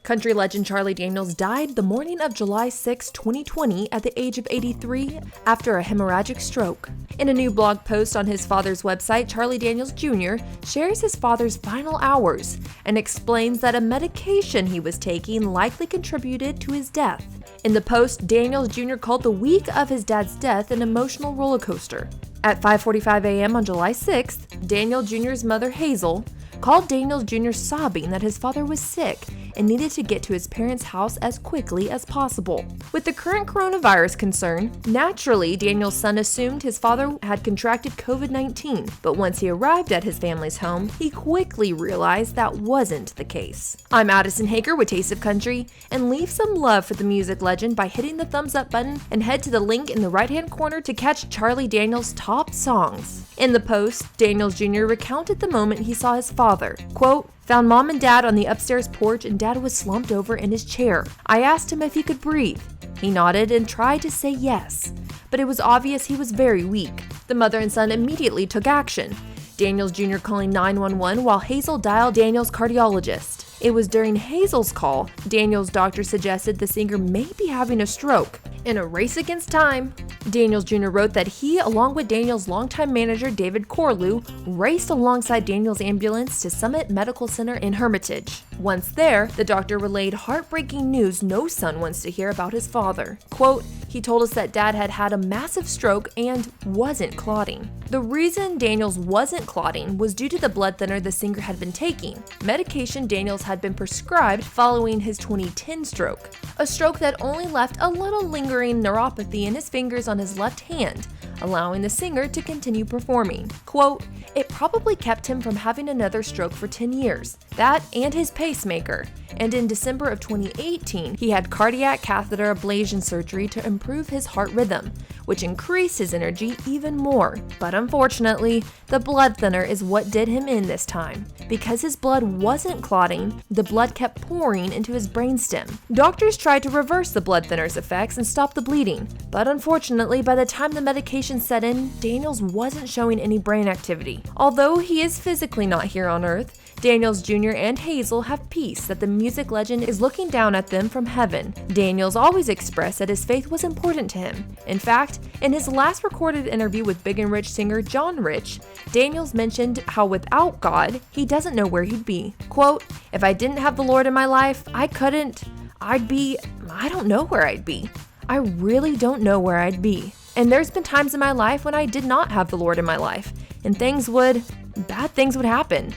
Country legend Charlie Daniels died the morning of July 6, 2020 at the age of 83 after a hemorrhagic stroke. In a new blog post on his father's website, Charlie Daniels Jr. shares his father's final hours and explains that a medication he was taking likely contributed to his death. In the post, Daniels Jr. called the week of his dad's death an emotional roller coaster. At 5:45 a.m. on July 6th, Daniel Jr.'s mother, Hazel, called Daniels Jr. sobbing that his father was sick and needed to get to his parents' house as quickly as possible. With the current coronavirus concern, naturally, Daniel's son assumed his father had contracted COVID-19, but once he arrived at his family's home, he quickly realized that wasn't the case. I'm Addison Hager with Taste of Country, and leave some love for the music legend by hitting the thumbs up button and head to the link in the right-hand corner to catch Charlie Daniels' top songs. In the post, Daniels Jr. recounted the moment he saw his father. Quote, "Found mom and dad on the upstairs porch and dad was slumped over in his chair. I asked him if he could breathe. He nodded and tried to say yes, but it was obvious he was very weak. The mother and son immediately took action. Daniels Jr. calling 911 while Hazel dialed Daniels' cardiologist. It was during Hazel's call, Daniels' doctor suggested the singer may be having a stroke. In a race against time, Daniels Jr. wrote that he, along with Daniels' longtime manager David Corlew, raced alongside Daniels' ambulance to Summit Medical Center in Hermitage. Once there, the doctor relayed heartbreaking news no son wants to hear about his father. Quote, "He told us that dad had had a massive stroke and wasn't clotting." The reason Daniels wasn't clotting was due to the blood thinner the singer had been taking, medication Daniels had been prescribed following his 2010 stroke, a stroke that only left a little lingering neuropathy in his fingers on his left hand, allowing the singer to continue performing. Quote, "It probably kept him from having another stroke for 10 years, that and his pacemaker, and in December of 2018, he had cardiac catheter ablation surgery to improve his heart rhythm, which increased his energy even more. But unfortunately, the blood thinner is what did him in this time. Because his blood wasn't clotting, the blood kept pouring into his brainstem. Doctors tried to reverse the blood thinner's effects and stop the bleeding, but unfortunately, by the time the medication set in, Daniels wasn't showing any brain activity. Although he is physically not here on Earth, Daniels Jr. and Hazel have peace that the music legend is looking down at them from heaven. Daniels always expressed that his faith was important to him. In fact, in his last recorded interview with Big and Rich singer John Rich, Daniels mentioned how without God, he doesn't know where he'd be. Quote, "If I didn't have the Lord in my life, I don't know where I'd be. I really don't know where I'd be. And there's been times in my life when I did not have the Lord in my life, and bad things would happen.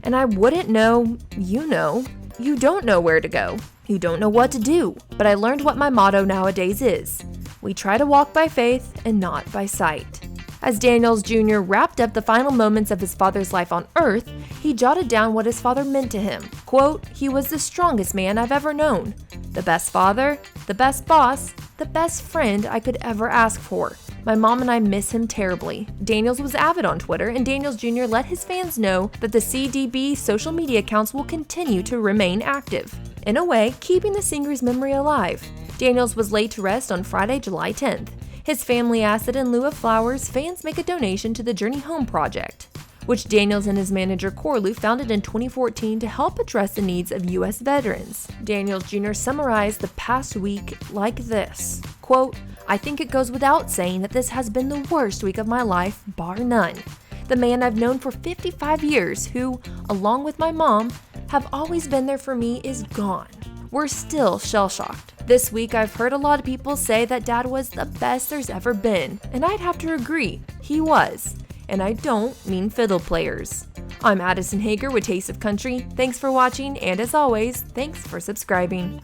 And I wouldn't know, you don't know where to go. You don't know what to do. But I learned what my motto nowadays is. We try to walk by faith and not by sight." As Daniels Jr. wrapped up the final moments of his father's life on Earth, he jotted down what his father meant to him. Quote, "He was the strongest man I've ever known. The best father, the best boss, the best friend I could ever ask for. My mom and I miss him terribly." Daniels was avid on Twitter, and Daniels Jr. let his fans know that the CDB social media accounts will continue to remain active, in a way keeping the singer's memory alive. Daniels was laid to rest on Friday, July 10th. His family asked that in lieu of flowers, fans make a donation to the Journey Home Project, which Daniels and his manager Corlew founded in 2014 to help address the needs of U.S. veterans. Daniels Jr. summarized the past week like this, quote, "I think it goes without saying that this has been the worst week of my life, bar none. The man I've known for 55 years, who, along with my mom, have always been there for me, is gone. We're still shell-shocked. This week I've heard a lot of people say that Dad was the best there's ever been, and I'd have to agree, he was. And I don't mean fiddle players." I'm Addison Hager with Taste of Country. Thanks for watching, and as always, thanks for subscribing.